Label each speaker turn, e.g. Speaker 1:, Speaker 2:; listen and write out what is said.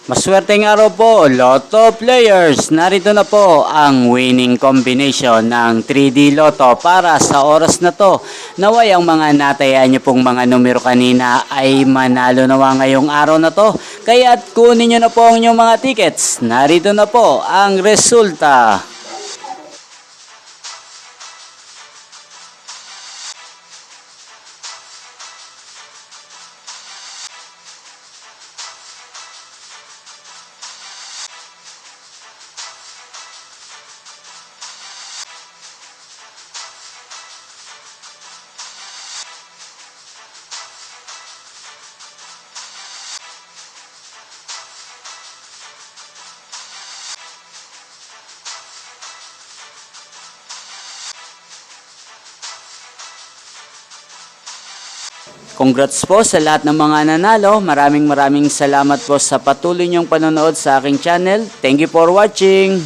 Speaker 1: Maswerteng araw po, Lotto players. Narito na po ang winning combination ng 3D Lotto para sa oras na to. Naway ang mga natayaan nyo pong mga numero kanina ay manalo nawa ngayong araw na to. Kaya't kunin nyo na po ang inyong mga tickets. Narito na po ang resulta. Congrats po sa lahat ng mga nanalo. Maraming salamat po sa patuloy niyong panonood sa aking channel. Thank you for watching.